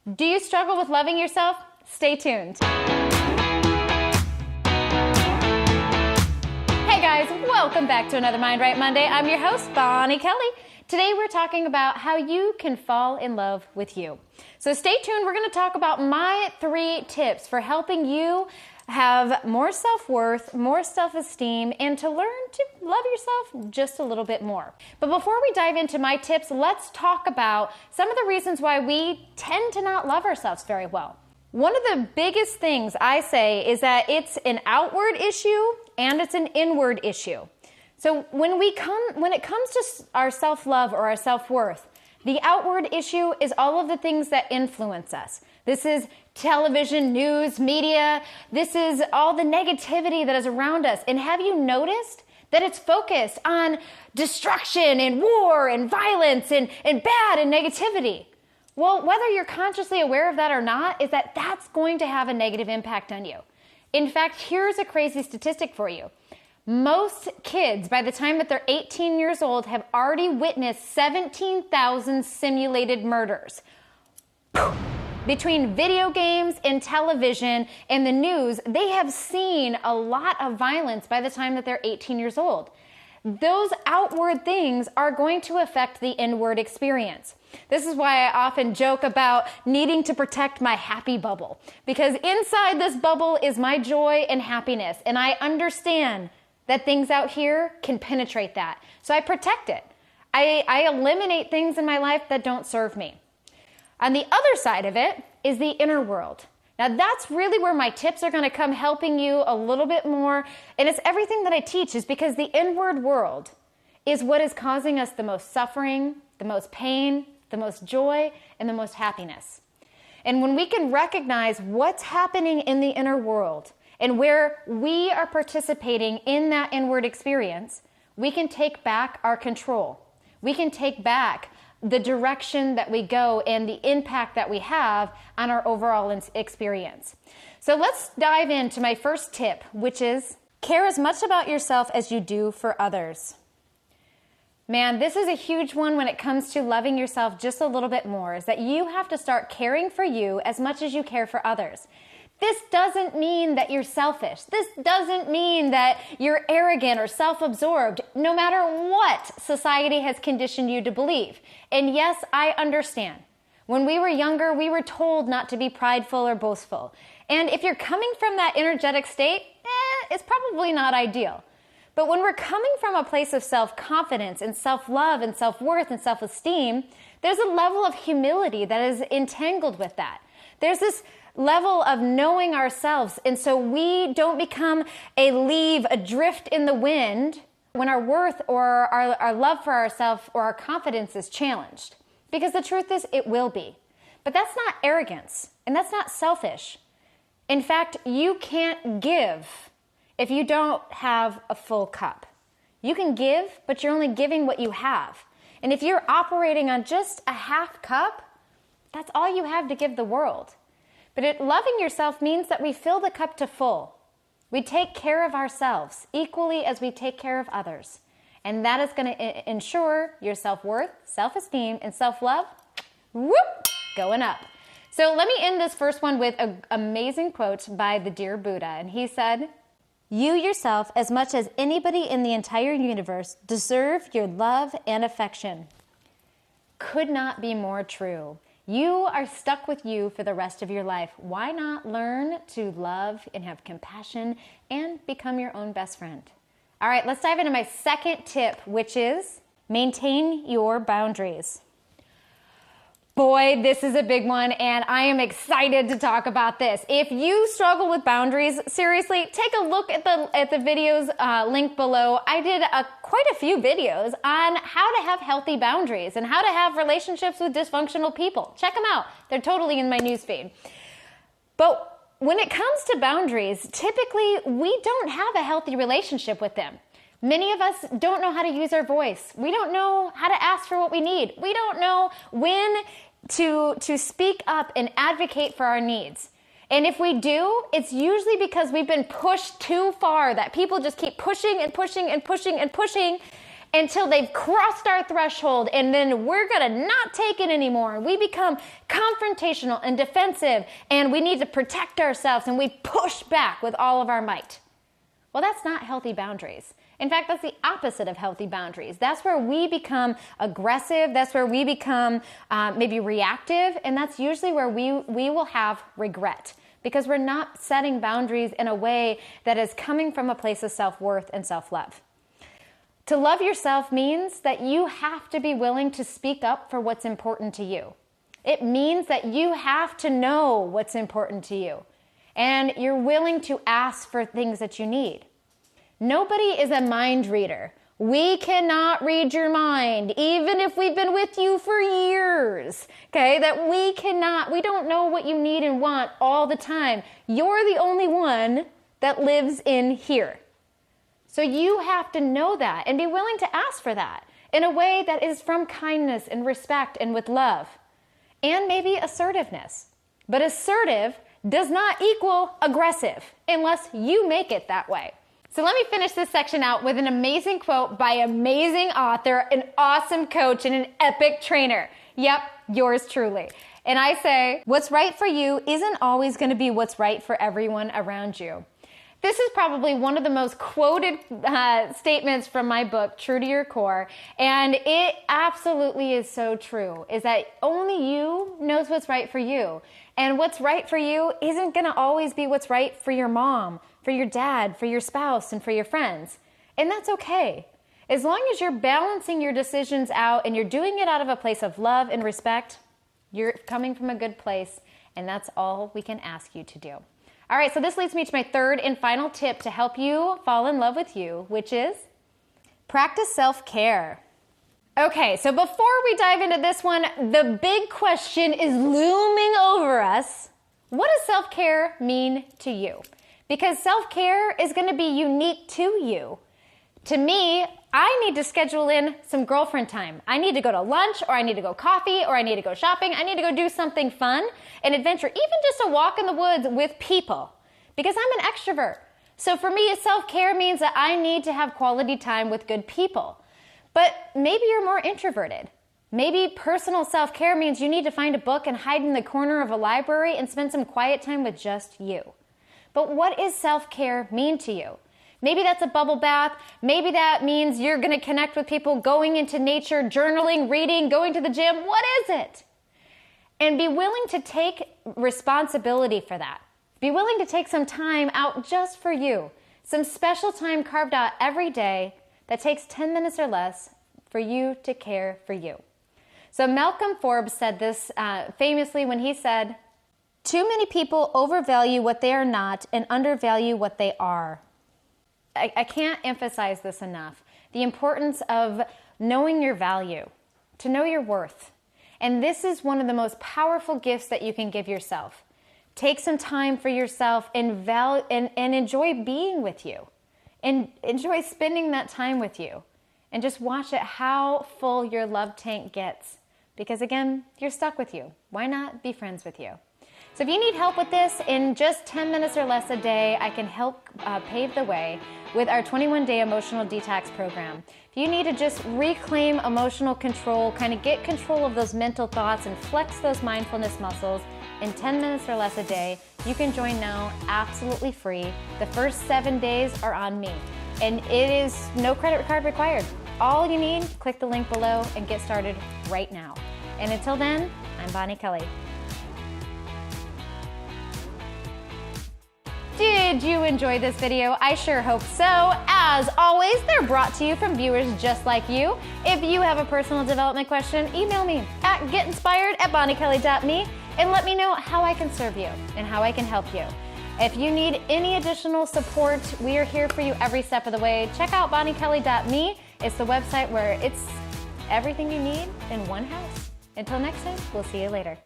Do you struggle with loving yourself? Stay tuned. Hey guys, welcome back to another Mind Right Monday. I'm your host, Bonnie Kelly. Today we're talking about how you can fall in love with you. So stay tuned. We're going to talk about my 3 tips for helping you have more self-worth, more self-esteem, and to learn to love yourself just a little bit more. But before we dive into my tips, let's talk about some of the reasons why we tend to not love ourselves very well. One of the biggest things I say is that it's an outward issue and it's an inward issue. So when it comes to our self-love or our self-worth, the outward issue is all of the things that influence us. This is television, news, media. This is all the negativity that is around us. And have you noticed that it's focused on destruction and war and violence and bad and negativity? Well, whether you're consciously aware of that or not, is that that's going to have a negative impact on you. In fact, here's a crazy statistic for you. Most kids, by the time that they're 18 years old, have already witnessed 17,000 simulated murders. Between video games and television and the news, they have seen a lot of violence by the time that they're 18 years old. Those outward things are going to affect the inward experience. This is why I often joke about needing to protect my happy bubble, because inside this bubble is my joy and happiness, and I understand that things out here can penetrate that. So I protect it. I eliminate things in my life that don't serve me. On the other side of it is the inner world. Now that's really where my tips are going to come helping you a little bit more. And it's everything that I teach is because the inward world is what is causing us the most suffering, the most pain, the most joy, and the most happiness. And when we can recognize what's happening in the inner world and where we are participating in that inward experience, we can take back our control. We can take back the direction that we go and the impact that we have on our overall experience. So let's dive into my first tip, which is care as much about yourself as you do for others. Man, this is a huge one when it comes to loving yourself just a little bit more, is that you have to start caring for you as much as you care for others. This doesn't mean that you're selfish. This doesn't mean that you're arrogant or self-absorbed, no matter what society has conditioned you to believe. And yes, I understand. When we were younger, we were told not to be prideful or boastful. And if you're coming from that energetic state, it's probably not ideal. But when we're coming from a place of self-confidence and self-love and self-worth and self-esteem, there's a level of humility that is entangled with that. There's this level of knowing ourselves, and so we don't become a leaf adrift in the wind when our worth or our love for ourselves or our confidence is challenged. Because the truth is, it will be. But that's not arrogance, and that's not selfish. In fact, you can't give if you don't have a full cup. You can give, but you're only giving what you have. And if you're operating on just a half cup, that's all you have to give the world. But loving yourself means that we fill the cup to full. We take care of ourselves equally as we take care of others. And that is going to ensure your self-worth, self-esteem, and self-love, going up. So let me end this first one with an amazing quote by the dear Buddha. And he said, "You yourself, as much as anybody in the entire universe, deserve your love and affection." Could not be more true. You are stuck with you for the rest of your life. Why not learn to love and have compassion and become your own best friend? All right, let's dive into my second tip, which is maintain your boundaries. Boy, this is a big one, and I am excited to talk about this. If you struggle with boundaries, seriously, take a look at the videos linked below. I did quite a few videos on how to have healthy boundaries and how to have relationships with dysfunctional people. Check them out. They're totally in my newsfeed. But when it comes to boundaries, typically we don't have a healthy relationship with them. Many of us don't know how to use our voice. We don't know how to ask for what we need. We don't know when to speak up and advocate for our needs. And if we do, it's usually because we've been pushed too far, that people just keep pushing and pushing and pushing and pushing, until they've crossed our threshold, and then we're gonna not take it anymore. We become confrontational and defensive, and we need to protect ourselves, and we push back with all of our might. Well, that's not healthy boundaries. In fact, that's the opposite of healthy boundaries. That's where we become aggressive. That's where we become maybe reactive. And that's usually where we will have regret, because we're not setting boundaries in a way that is coming from a place of self-worth and self-love. To love yourself means that you have to be willing to speak up for what's important to you. It means that you have to know what's important to you, and you're willing to ask for things that you need. Nobody is a mind reader. We cannot read your mind, even if we've been with you for years, okay? That we don't know what you need and want all the time. You're the only one that lives in here. So you have to know that and be willing to ask for that in a way that is from kindness and respect and with love, and maybe assertiveness. But assertive does not equal aggressive unless you make it that way. So let me finish this section out with an amazing quote by an amazing author, an awesome coach, and an epic trainer. Yep, yours truly. And I say, what's right for you isn't always going to be what's right for everyone around you. This is probably one of the most quoted statements from my book, True to Your Core, and it absolutely is so true, is that only you knows what's right for you. And what's right for you isn't going to always be what's right for your mom, for your dad, for your spouse, and for your friends. And that's okay. As long as you're balancing your decisions out and you're doing it out of a place of love and respect, you're coming from a good place, and that's all we can ask you to do. All right, so this leads me to my third and final tip to help you fall in love with you, which is practice self-care. Okay, so before we dive into this one, the big question is looming over us. What does self-care mean to you? Because self-care is going to be unique to you. To me, I need to schedule in some girlfriend time. I need to go to lunch, or I need to go coffee, or I need to go shopping. I need to go do something fun, an adventure, even just a walk in the woods with people, because I'm an extrovert. So for me, self-care means that I need to have quality time with good people. But maybe you're more introverted. Maybe personal self-care means you need to find a book and hide in the corner of a library and spend some quiet time with just you. But what does self-care mean to you? Maybe that's a bubble bath. Maybe that means you're going to connect with people, going into nature, journaling, reading, going to the gym. What is it? And be willing to take responsibility for that. Be willing to take some time out just for you. Some special time carved out every day that takes 10 minutes or less for you to care for you. So Malcolm Forbes said this famously when he said, "Too many people overvalue what they are not and undervalue what they are." I can't emphasize this enough. The importance of knowing your value, to know your worth. And this is one of the most powerful gifts that you can give yourself. Take some time for yourself and enjoy being with you. And enjoy spending that time with you. And just watch it how full your love tank gets. Because again, you're stuck with you. Why not be friends with you? So if you need help with this, in just 10 minutes or less a day, I can help pave the way with our 21-day emotional detox program. If you need to just reclaim emotional control, kind of get control of those mental thoughts and flex those mindfulness muscles in 10 minutes or less a day, you can join now absolutely free. The first 7 days are on me, and it is no credit card required. All you need, click the link below and get started right now. And until then, I'm Bonnie Kelly. Did you enjoy this video? I sure hope so. As always, they're brought to you from viewers just like you. If you have a personal development question, email me at getinspired@bonniekelly.me and let me know how I can serve you and how I can help you. If you need any additional support, we are here for you every step of the way. Check out bonniekelly.me. It's the website where it's everything you need in one house. Until next time, we'll see you later.